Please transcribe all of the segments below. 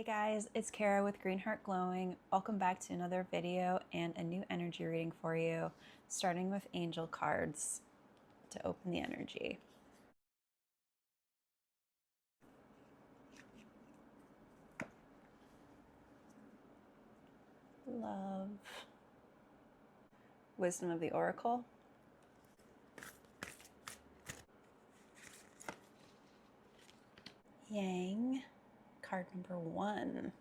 Hey guys, it's Kara with Green Heart Glowing. Welcome back to another video and a new energy reading for you, starting with angel cards to open the energy. Love. Wisdom of the Oracle. Yang. Card number 1.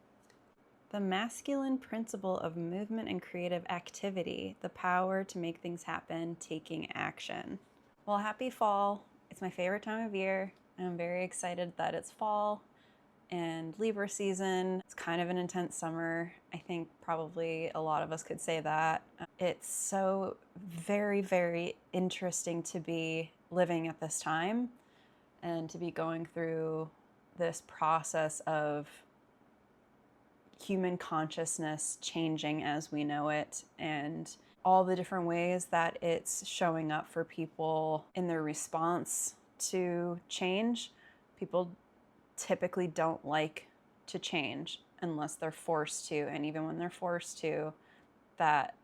The masculine principle of movement and creative activity, the power to make things happen, taking action. Well, happy fall. It's my favorite time of year, and I'm very excited that it's fall and Libra season. It's kind of an intense summer. I think probably a lot of us could say that. It's so very, very interesting to be living at this time and to be going through this process of human consciousness changing as we know it, and all the different ways that it's showing up for people in their response to change. People typically don't like to change unless they're forced to, and even when they're forced to, that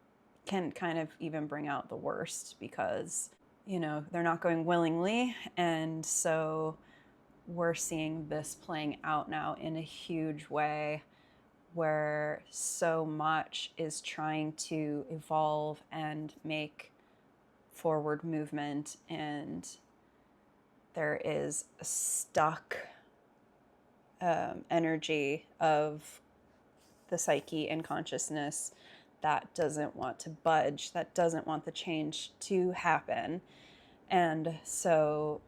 can kind of even bring out the worst because, you know, they're not going willingly. And so we're seeing this playing out now in a huge way, where so much is trying to evolve and make forward movement, and there is a stuck energy of the psyche and consciousness that doesn't want to budge, that doesn't want the change to happen. And so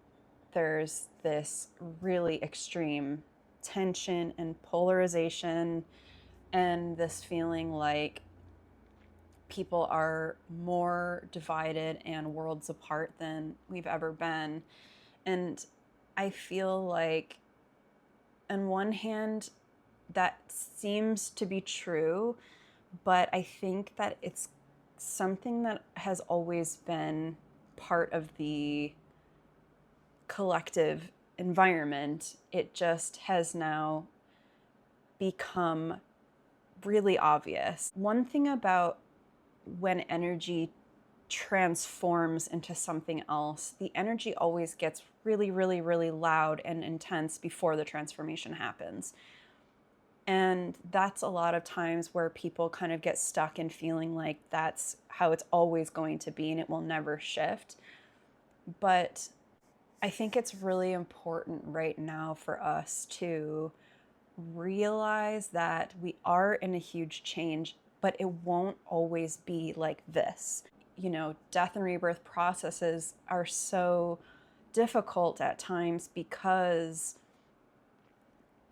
there's this really extreme tension and polarization, and this feeling like people are more divided and worlds apart than we've ever been. And I feel like, on one hand, that seems to be true, but I think that it's something that has always been part of the collective environment. It just has now become really obvious. One thing about when energy transforms into something else, the energy always gets really, really, really loud and intense before the transformation happens. And that's a lot of times where people kind of get stuck in feeling like that's how it's always going to be and it will never shift. But I think it's really important right now for us to realize that we are in a huge change, but it won't always be like this. You know, death and rebirth processes are so difficult at times because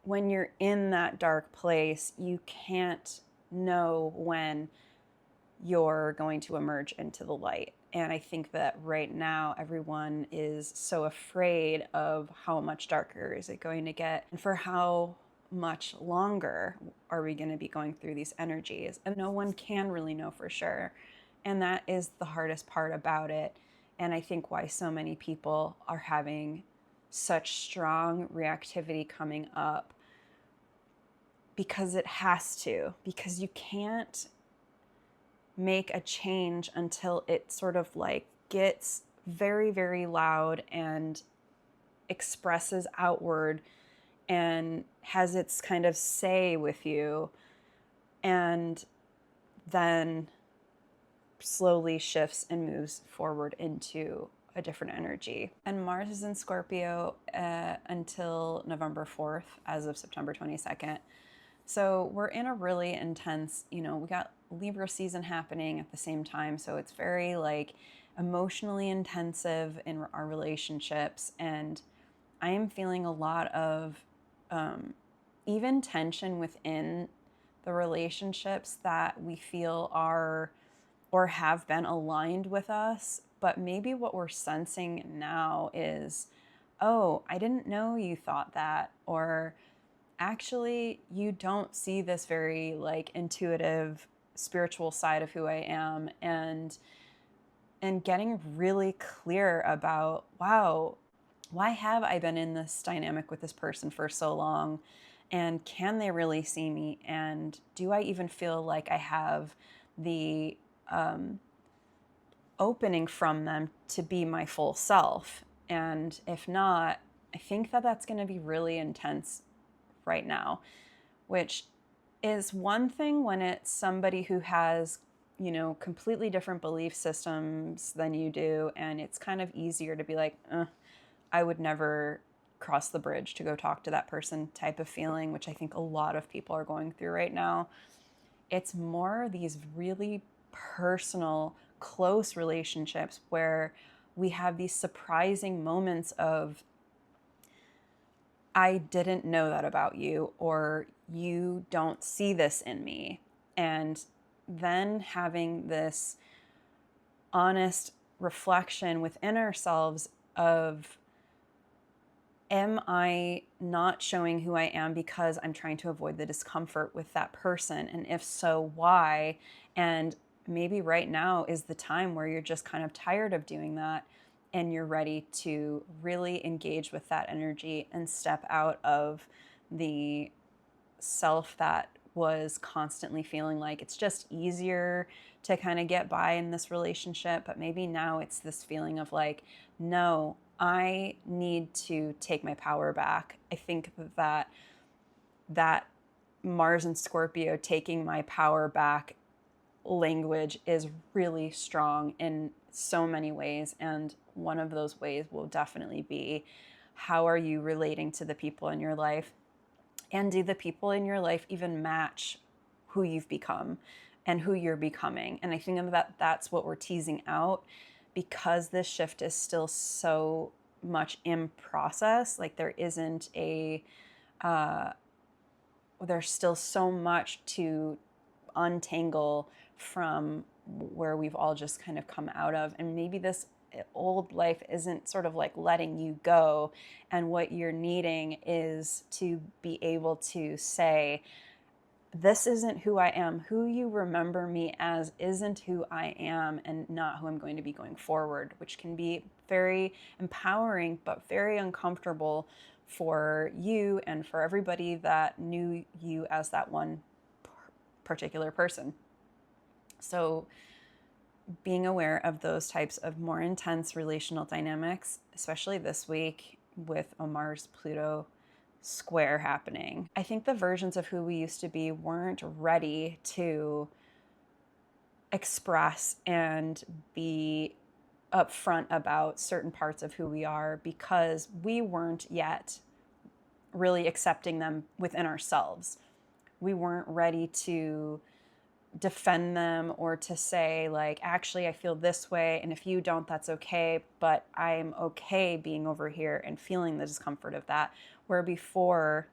when you're in that dark place, you can't know when you're going to emerge into the light. And I think that right now everyone is so afraid of how much darker is it going to get, and for how much longer are we going to be going through these energies. And no one can really know for sure. And that is the hardest part about it. And I think why so many people are having such strong reactivity coming up, because it has to, because you can't make a change until it sort of like gets very, very loud and expresses outward and has its kind of say with you, and then slowly shifts and moves forward into a different energy. And Mars is in Scorpio until November 4th, as of September 22nd. So we're in a really intense, we got Libra season happening at the same time. So it's very like emotionally intensive in our relationships. And I am feeling a lot of even tension within the relationships that we feel are or have been aligned with us. But maybe what we're sensing now is, oh, I didn't know you thought that, or actually you don't see this very like intuitive spiritual side of who I am, and getting really clear about, wow, why have I been in this dynamic with this person for so long? And can they really see me? And do I even feel like I have the opening from them to be my full self? And if not, I think that that's going to be really intense right now, which is one thing when it's somebody who has, completely different belief systems than you do. And it's kind of easier to be like, I would never cross the bridge to go talk to that person type of feeling, which I think a lot of people are going through right now. It's more these really personal, close relationships where we have these surprising moments of, I didn't know that about you, or you don't see this in me. And then having this honest reflection within ourselves of, am I not showing who I am because I'm trying to avoid the discomfort with that person? And if so, why? And maybe right now is the time where you're just kind of tired of doing that and you're ready to really engage with that energy and step out of the self that was constantly feeling like it's just easier to kind of get by in this relationship. But maybe now it's this feeling of like, no, I need to take my power back. I think that Mars and Scorpio taking my power back language is really strong in so many ways. And one of those ways will definitely be, how are you relating to the people in your life? And do the people in your life even match who you've become and who you're becoming? And I think that that's what we're teasing out, because this shift is still so much in process. Like there's still so much to untangle from where we've all just kind of come out of. And maybe this old life isn't sort of like letting you go, and what you're needing is to be able to say, this isn't who I am. Who you remember me as isn't who I am, and not who I'm going to be going forward, which can be very empowering but very uncomfortable for you and for everybody that knew you as that one particular person. So being aware of those types of more intense relational dynamics, especially this week with a Mars-Pluto square happening. I think the versions of who we used to be weren't ready to express and be upfront about certain parts of who we are, because we weren't yet really accepting them within ourselves. We weren't ready to defend them or to say like, actually I feel this way, and if you don't, that's okay, but I'm okay being over here and feeling the discomfort of that, where before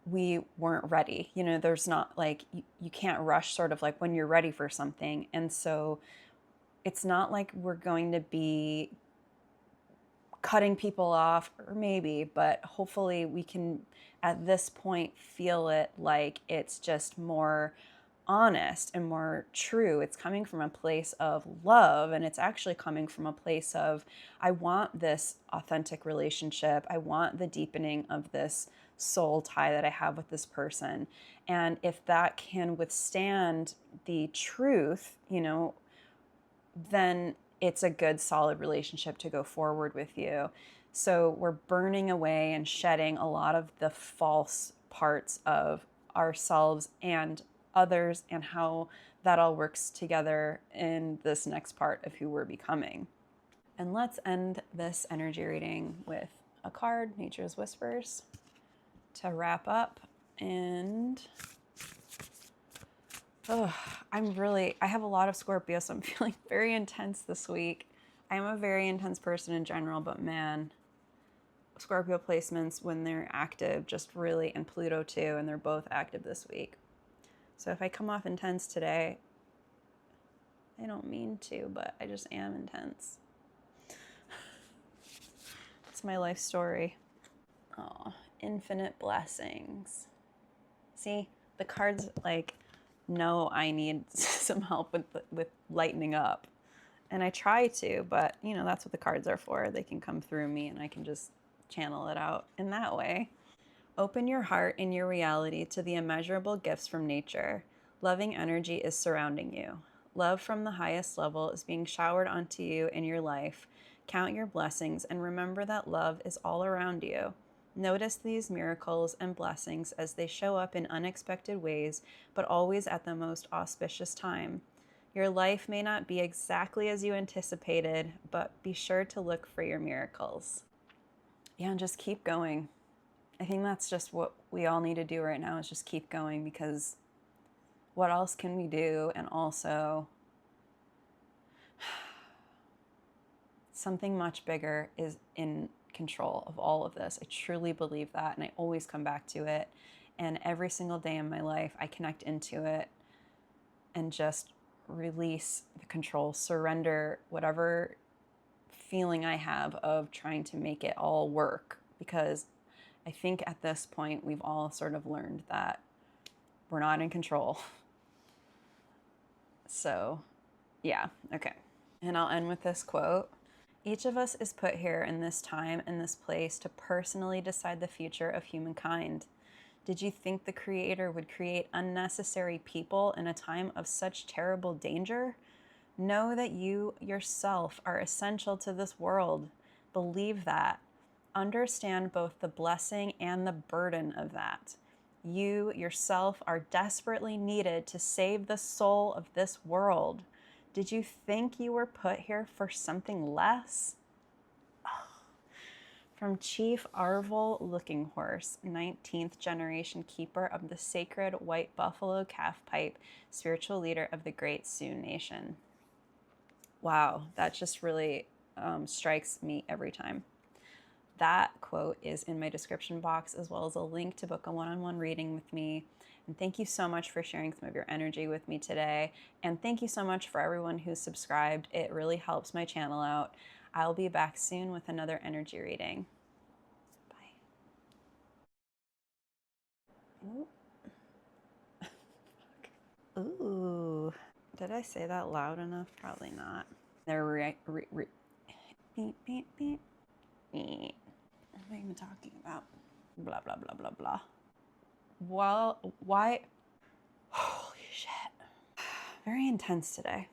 we weren't ready. There's not like, you can't rush sort of like when you're ready for something. And so it's not like we're going to be cutting people off, or maybe, but hopefully we can at this point feel it like it's just more honest and more true. It's coming from a place of love, and it's actually coming from a place of, I want this authentic relationship. I want the deepening of this soul tie that I have with this person. And if that can withstand the truth, then it's a good, solid relationship to go forward with you. So we're burning away and shedding a lot of the false parts of ourselves and others, and how that all works together in this next part of who we're becoming. And let's end this energy reading with a card, Nature's Whispers, to wrap up. And I have a lot of Scorpio, so I'm feeling very intense this week. I am a very intense person in general, but man, Scorpio placements when they're active just really, and Pluto too, and they're both active this week. So if I come off intense today, I don't mean to, but I just am intense. It's my life story. Oh, infinite blessings. See, the cards like, know I need some help with lightening up. And I try to, but that's what the cards are for. They can come through me and I can just channel it out in that way. Open your heart and your reality to the immeasurable gifts from nature. Loving energy is surrounding you. Love from the highest level is being showered onto you in your life. Count your blessings and remember that love is all around you. Notice these miracles and blessings as they show up in unexpected ways, but always at the most auspicious time. Your life may not be exactly as you anticipated, but be sure to look for your miracles. Yeah, and just keep going. I think that's just what we all need to do right now, is just keep going, because what else can we do? And also, something much bigger is in control of all of this. I truly believe that, and I always come back to it. And every single day in my life, I connect into it and just release the control, surrender whatever feeling I have of trying to make it all work. Because I think at this point, we've all sort of learned that we're not in control. So, yeah, okay. And I'll end with this quote. Each of us is put here in this time and this place to personally decide the future of humankind. Did you think the Creator would create unnecessary people in a time of such terrible danger? Know that you yourself are essential to this world. Believe that. Understand both the blessing and the burden of that. You yourself are desperately needed to save the soul of this world. Did you think you were put here for something less? From Chief Arvol Looking Horse, 19th generation keeper of the sacred white buffalo calf pipe, spiritual leader of the Great Sioux Nation. Wow, that just really strikes me every time. That quote is in my description box, as well as a link to book a one-on-one reading with me. And thank you so much for sharing some of your energy with me today. And thank you so much for everyone who's subscribed. It really helps my channel out. I'll be back soon with another energy reading. Bye. Ooh, did I say that loud enough? Probably not. They're beep, beep, beep, beep. What am I even talking about? Blah, blah, blah, blah, blah. Well, why? Holy shit. Very intense today.